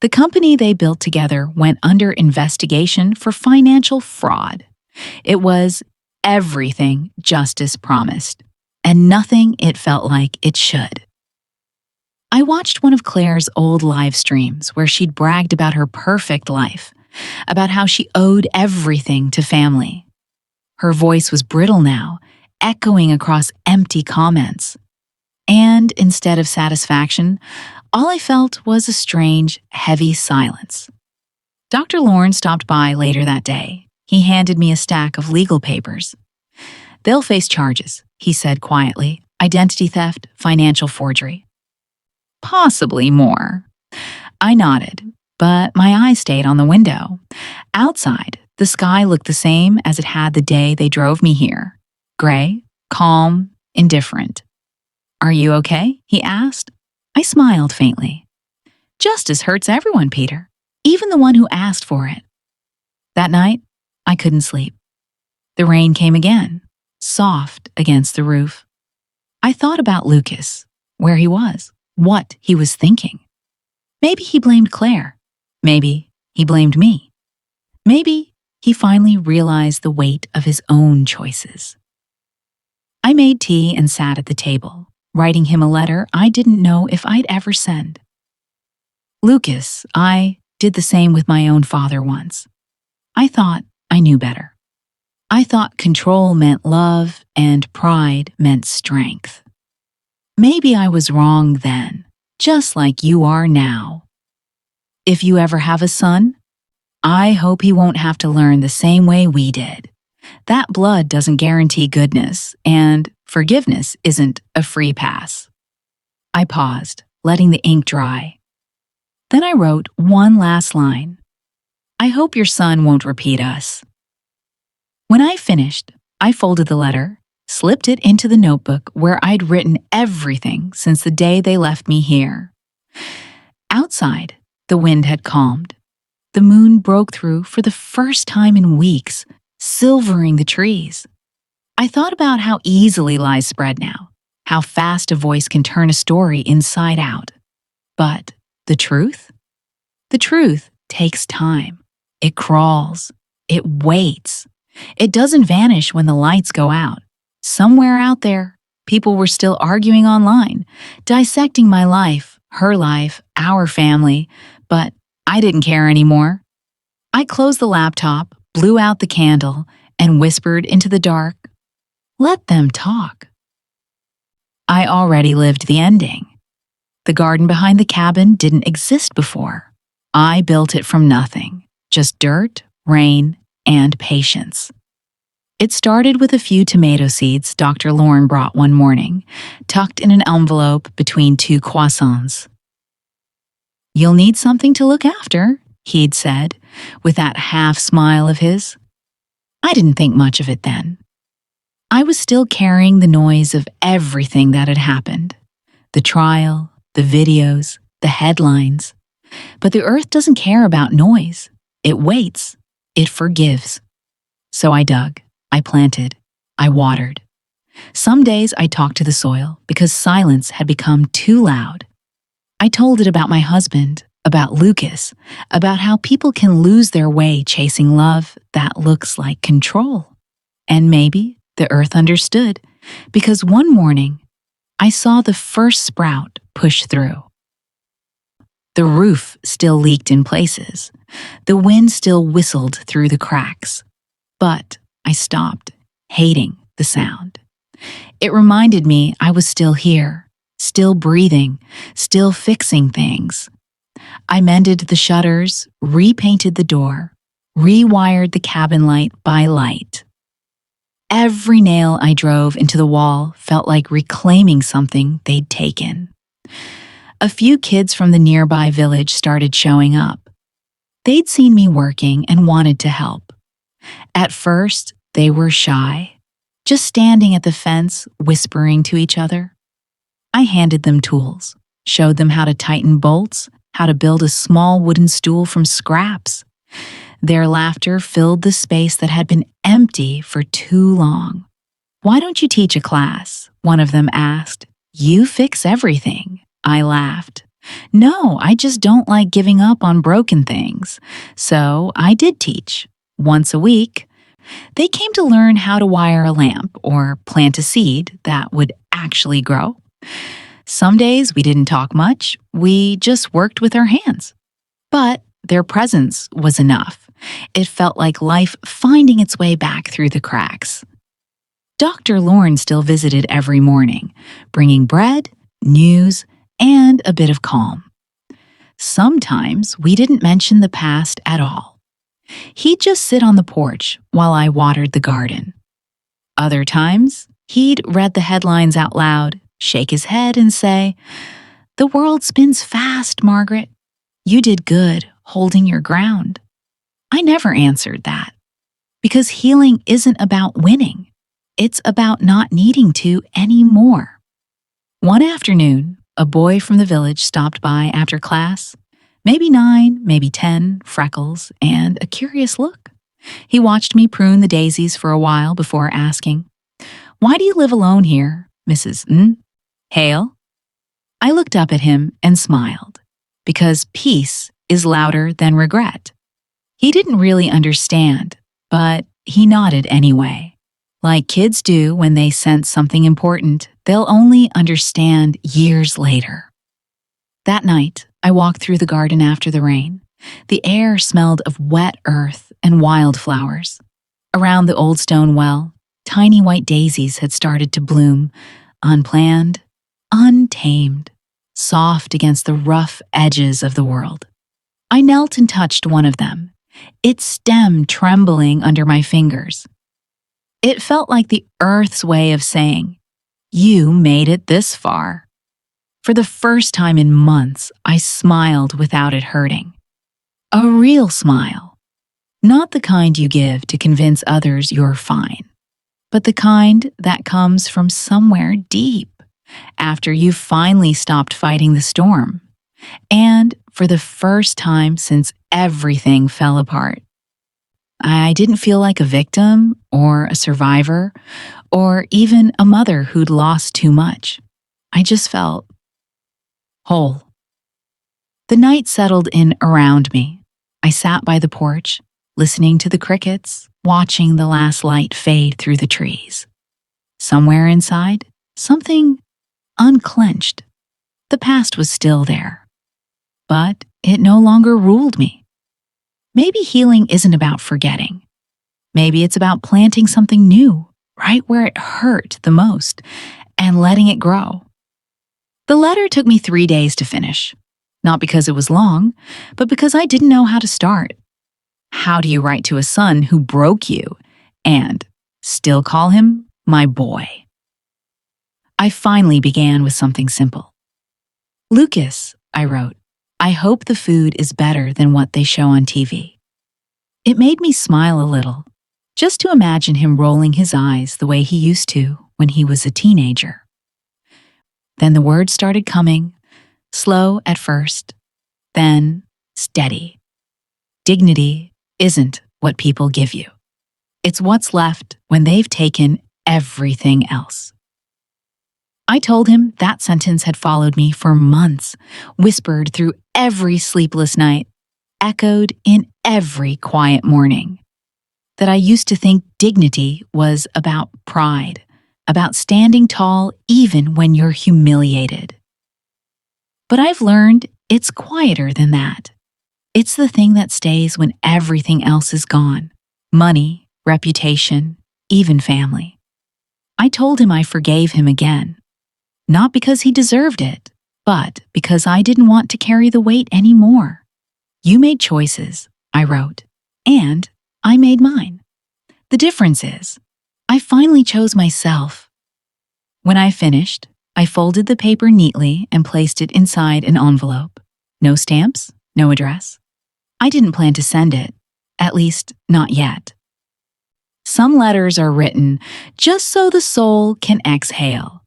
The company they built together went under investigation for financial fraud. It was everything justice promised, and nothing it felt like it should. I watched one of Claire's old live streams where she'd bragged about her perfect life, about how she owed everything to family. Her voice was brittle now, echoing across empty comments. And instead of satisfaction, all I felt was a strange, heavy silence. Dr. Lorne stopped by later that day. He handed me a stack of legal papers. "They'll face charges," he said quietly. "Identity theft, financial forgery." "Possibly more." I nodded, but my eyes stayed on the window. Outside, the sky looked the same as it had the day they drove me here. Gray, calm, indifferent. "Are you okay?" he asked. I smiled faintly. "Justice hurts everyone, Peter, even the one who asked for it." That night, I couldn't sleep. The rain came again, soft against the roof. I thought about Lucas, where he was, what he was thinking. Maybe he blamed Claire. Maybe he blamed me. Maybe he finally realized the weight of his own choices. I made tea and sat at the table, writing him a letter I didn't know if I'd ever send. "Lucas, I did the same with my own father once. I thought I knew better. I thought control meant love and pride meant strength. Maybe I was wrong then, just like you are now. If you ever have a son, I hope he won't have to learn the same way we did. That blood doesn't guarantee goodness, and forgiveness isn't a free pass." I paused, letting the ink dry. Then I wrote one last line. "I hope your son won't repeat us." When I finished, I folded the letter, slipped it into the notebook where I'd written everything since the day they left me here. Outside, the wind had calmed. The moon broke through for the first time in weeks, silvering the trees. I thought about how easily lies spread now, how fast a voice can turn a story inside out. But the truth? The truth takes time. It crawls. It waits. It doesn't vanish when the lights go out. Somewhere out there, people were still arguing online, dissecting my life, her life, our family, but I didn't care anymore. I closed the laptop, blew out the candle, and whispered into the dark, "Let them talk." I already lived the ending. The garden behind the cabin didn't exist before. I built it from nothing, just dirt, rain, and patience. It started with a few tomato seeds Dr. Lorne brought one morning, tucked in an envelope between two croissants. "You'll need something to look after," he'd said, with that half smile of his. I didn't think much of it then. I was still carrying the noise of everything that had happened. The trial, the videos, the headlines. But the earth doesn't care about noise. It waits. It forgives. So I dug. I planted. I watered. Some days I talked to the soil because silence had become too loud. I told it about my husband, about Lucas, about how people can lose their way chasing love that looks like control. And maybe the earth understood, because one morning I saw the first sprout push through. The roof still leaked in places. The wind still whistled through the cracks. But I stopped, hating the sound. It reminded me I was still here, still breathing, still fixing things. I mended the shutters, repainted the door, rewired the cabin light by light. Every nail I drove into the wall felt like reclaiming something they'd taken. A few kids from the nearby village started showing up. They'd seen me working and wanted to help. At first, they were shy, just standing at the fence, whispering to each other. I handed them tools, showed them how to tighten bolts, how to build a small wooden stool from scraps. Their laughter filled the space that had been empty for too long. "Why don't you teach a class?" one of them asked. "You fix everything." I laughed. "No, I just don't like giving up on broken things." So I did teach. Once a week, they came to learn how to wire a lamp or plant a seed that would actually grow. Some days we didn't talk much, we just worked with our hands. But their presence was enough. It felt like life finding its way back through the cracks. Dr. Lorne still visited every morning, bringing bread, news, and a bit of calm. Sometimes we didn't mention the past at all. He'd just sit on the porch while I watered the garden. Other times, he'd read the headlines out loud, shake his head and say, "The world spins fast, Margaret. You did good holding your ground." I never answered that, because healing isn't about winning. It's about not needing to anymore. One afternoon, a boy from the village stopped by after class. Maybe 9, maybe 10, freckles, and a curious look. He watched me prune the daisies for a while before asking, "Why do you live alone here, Mrs. Hale?" I looked up at him and smiled, because peace is louder than regret. He didn't really understand, but he nodded anyway. Like kids do when they sense something important, they'll only understand years later. That night, I walked through the garden after the rain. The air smelled of wet earth and wildflowers. Around the old stone well, tiny white daisies had started to bloom, unplanned, untamed, soft against the rough edges of the world. I knelt and touched one of them, its stem trembling under my fingers. It felt like the earth's way of saying, "You made it this far." For the first time in months, I smiled without it hurting. A real smile. Not the kind you give to convince others you're fine, but the kind that comes from somewhere deep, after you've finally stopped fighting the storm. And for the first time since everything fell apart, I didn't feel like a victim or a survivor or even a mother who'd lost too much. I just felt whole. The night settled in around me. I sat by the porch, listening to the crickets, watching the last light fade through the trees. Somewhere inside, something unclenched. The past was still there, but it no longer ruled me. Maybe healing isn't about forgetting. Maybe it's about planting something new right where it hurt the most and letting it grow. The letter took me 3 days to finish, not because it was long, but because I didn't know how to start. How do you write to a son who broke you and still call him my boy? I finally began with something simple. Lucas, I wrote, I hope the food is better than what they show on TV. It made me smile a little, just to imagine him rolling his eyes the way he used to when he was a teenager. Then the words started coming, slow at first, then steady. Dignity isn't what people give you. It's what's left when they've taken everything else. I told him that sentence had followed me for months, whispered through every sleepless night, echoed in every quiet morning. That I used to think dignity was about pride, about standing tall even when you're humiliated. But I've learned it's quieter than that. It's the thing that stays when everything else is gone. Money, reputation, even family. I told him I forgave him again. Not because he deserved it, but because I didn't want to carry the weight anymore. You made choices, I wrote, and I made mine. The difference is, I finally chose myself. When I finished, I folded the paper neatly and placed it inside an envelope. No stamps, no address. I didn't plan to send it, at least not yet. Some letters are written just so the soul can exhale.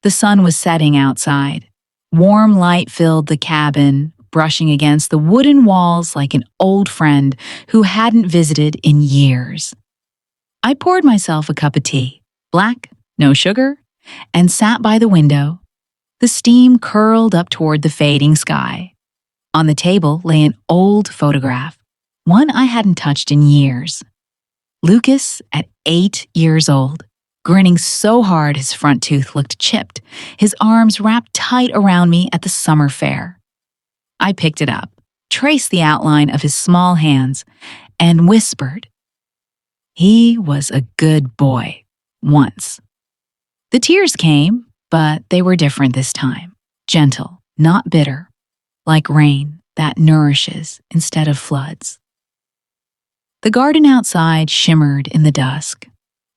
The sun was setting outside. Warm light filled the cabin, brushing against the wooden walls like an old friend who hadn't visited in years. I poured myself a cup of tea, black, no sugar, and sat by the window. The steam curled up toward the fading sky. On the table lay an old photograph, one I hadn't touched in years. Lucas at 8 years old, grinning so hard his front tooth looked chipped, his arms wrapped tight around me at the summer fair. I picked it up, traced the outline of his small hands, and whispered, "He was a good boy, once." The tears came, but they were different this time. Gentle, not bitter, like rain that nourishes instead of floods. The garden outside shimmered in the dusk.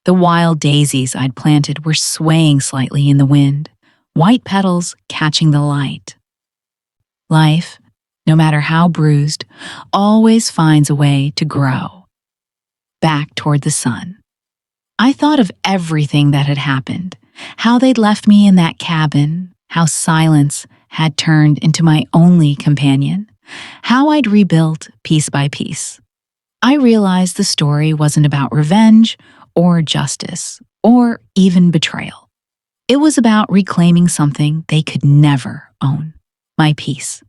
The wild daisies I'd planted were swaying slightly in the wind, white petals catching the light. Life, no matter how bruised, always finds a way to grow. Back toward the sun. I thought of everything that had happened, how they'd left me in that cabin, how silence had turned into my only companion, how I'd rebuilt piece by piece. I realized the story wasn't about revenge or justice or even betrayal. It was about reclaiming something they could never own, my peace.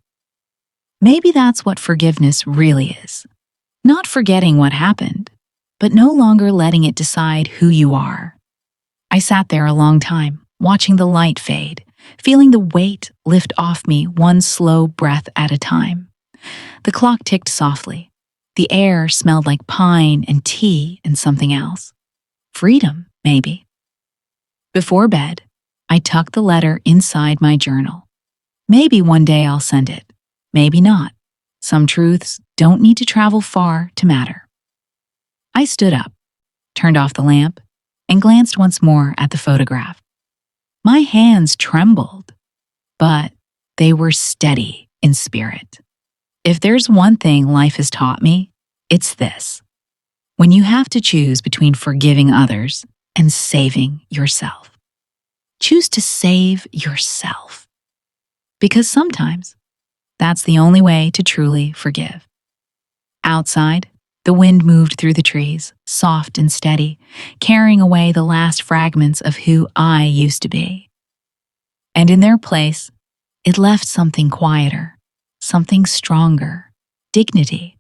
Maybe that's what forgiveness really is. Not forgetting what happened, but no longer letting it decide who you are. I sat there a long time, watching the light fade, feeling the weight lift off me one slow breath at a time. The clock ticked softly. The air smelled like pine and tea and something else. Freedom, maybe. Before bed, I tucked the letter inside my journal. Maybe one day I'll send it. Maybe not. Some truths don't need to travel far to matter. I stood up, turned off the lamp, and glanced once more at the photograph. My hands trembled, but they were steady in spirit. If there's one thing life has taught me, it's this. When you have to choose between forgiving others and saving yourself, choose to save yourself. Because sometimes That's the only way to truly forgive. Outside, the wind moved through the trees, soft and steady, carrying away the last fragments of who I used to be. And in their place, it left something quieter, something stronger, dignity.